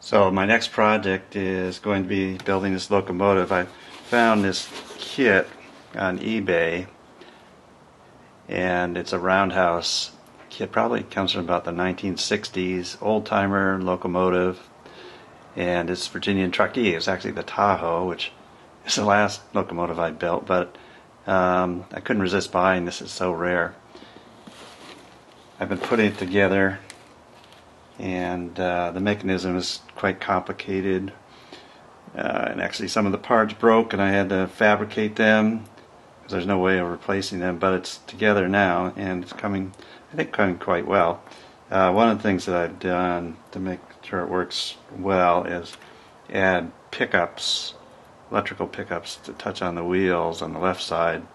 So my next project is going to be building this locomotive. I found this kit on eBay, and it's a Roundhouse kit. Probably comes from about the 1960s, old-timer locomotive, and it's Virginia and Truckee. It's actually the Tahoe, which is the last locomotive I built, but I couldn't resist buying this. It's so rare. I've been putting it together, and the mechanism is quite complicated, and actually some of the parts broke and I had to fabricate them because there's no way of replacing them, but it's together now and it's coming, I think, coming quite well. One of the things that I've done to make sure it works well is add pickups, electrical pickups, to touch on the wheels on the left side.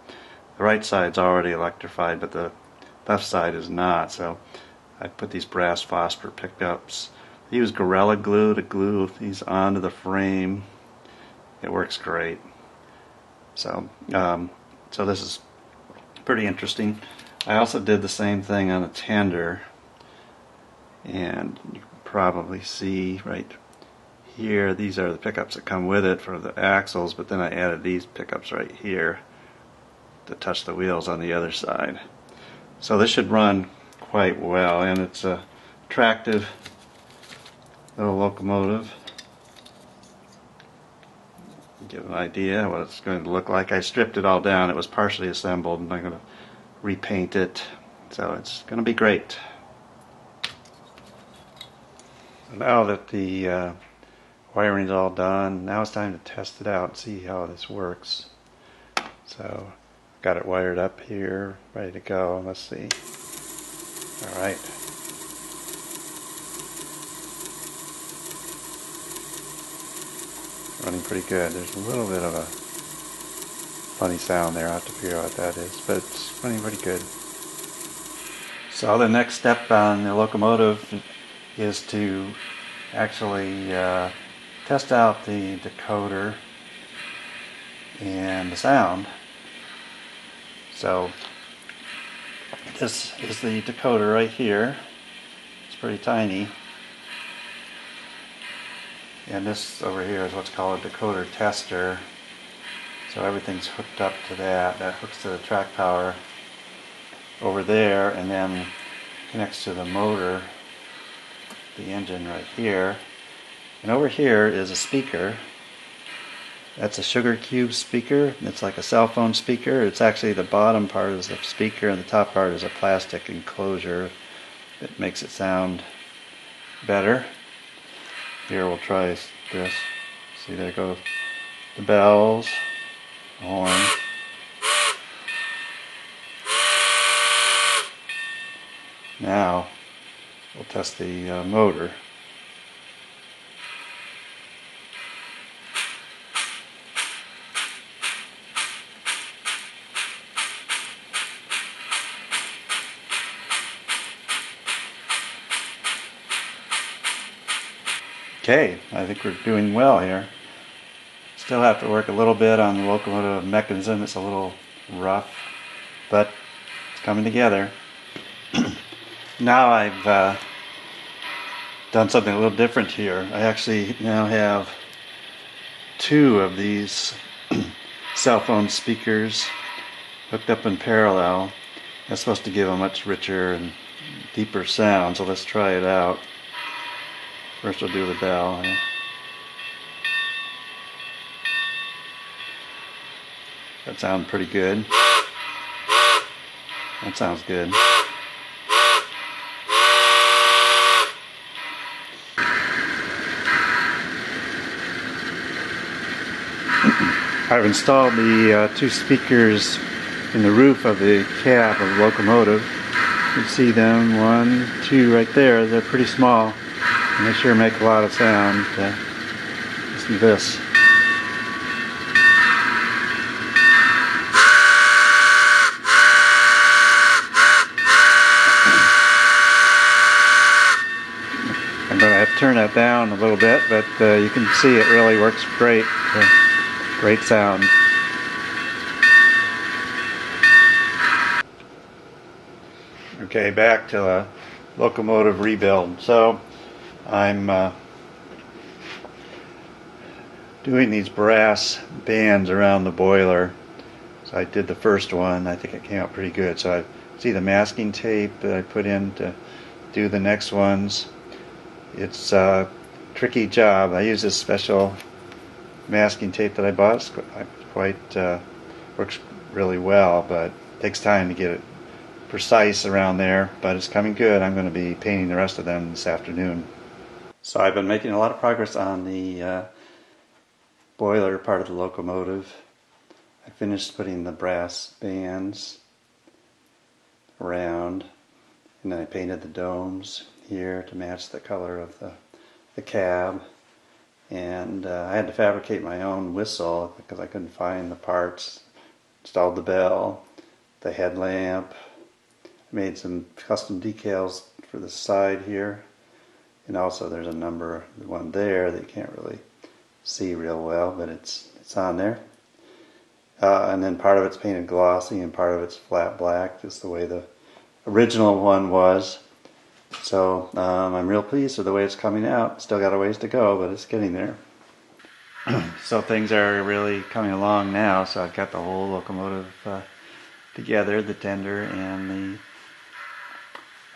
The right side's already electrified, but the left side is not, so I put these brass phosphor pickups. I use Gorilla Glue to glue these onto the frame. It works great. So this is pretty interesting. I also did the same thing on a tender, and you can probably see right here, these are the pickups that come with it for the axles, but then I added these pickups right here to touch the wheels on the other side. So this should run quite well, and it's a attractive little locomotive. Give an idea what it's going to look like. I stripped it all down. It was partially assembled, and I'm going to repaint it, so it's going to be great. So now that the wiring is all done, now it's time to test it out and see how this works. So got it wired up here, ready to go. Let's see. Alright. Running pretty good. There's a little bit of a funny sound there. I'll have to figure out what that is, but it's running pretty good. So the next step on the locomotive is to actually test out the decoder and the sound. So this is the decoder right here. It's pretty tiny. And this over here is what's called a decoder tester. So everything's hooked up to that. That hooks to the track power over there, and then connects to the motor, the engine right here. And over here is a speaker. That's a sugar cube speaker. It's like a cell phone speaker. It's actually, the bottom part is the speaker and the top part is a plastic enclosure that makes it sound better. Here we'll try this. See, there go the bells, the horn. Now we'll test the motor. Okay, I think we're doing well here. Still have to work a little bit on the locomotive mechanism. It's a little rough, but it's coming together. Now I've done something a little different here. I actually now have two of these cell phone speakers hooked up in parallel. That's supposed to give a much richer and deeper sound, so let's try it out. First we'll do the bell. That sounds pretty good. That sounds good. I've installed the two speakers in the roof of the cab of the locomotive. You can see them, 1, 2 right there. They're pretty small. And they sure make a lot of sound. Listen to this. I'm going to have to turn that down a little bit, but you can see it really works great. Great sound. Okay, back to a locomotive rebuild. So I'm doing these brass bands around the boiler. So I did the first one. I think it came out pretty good. So I see the masking tape that I put in to do the next ones. It's a tricky job. I use this special masking tape that I bought. It's quite works really well, but it takes time to get it precise around there. But it's coming good. I'm going to be painting the rest of them this afternoon. So I've been making a lot of progress on the boiler part of the locomotive. I finished putting the brass bands around, and then I painted the domes here to match the color of the cab. And I had to fabricate my own whistle because I couldn't find the parts. Installed the bell, the headlamp, made some custom decals for the side here, and also there's a number one there that you can't really see real well, but it's on there. And then part of it's painted glossy and part of it's flat black, just the way the original one was. So I'm real pleased with the way it's coming out. Still got a ways to go, but it's getting there. So things are really coming along now. So I've got the whole locomotive together, the tender and the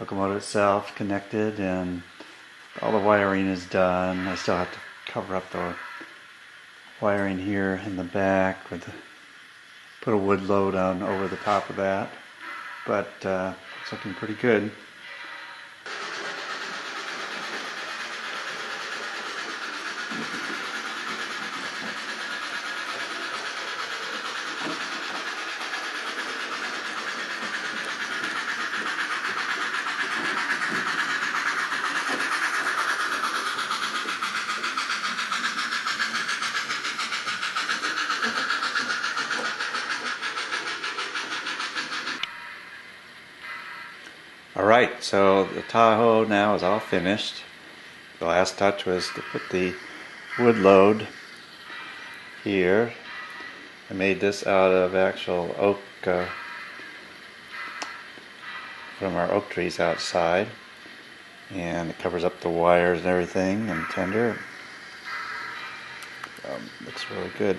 locomotive itself connected, and all the wiring is done. I still have to cover up the wiring here in the back with put a wood load on over the top of that, but it's looking pretty good. Alright, so the Tahoe now is all finished. The last touch was to put the wood load here. I made this out of actual oak from our oak trees outside, and it covers up the wires and everything, and tender. Looks really good.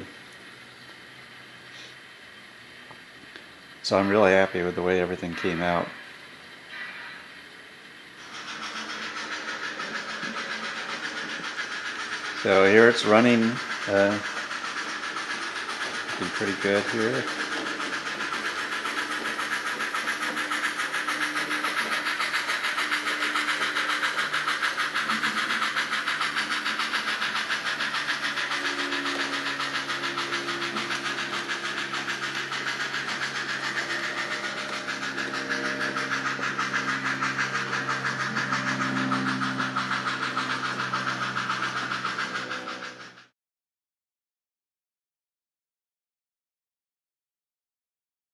So I'm really happy with the way everything came out. So here it's running, looking pretty good here.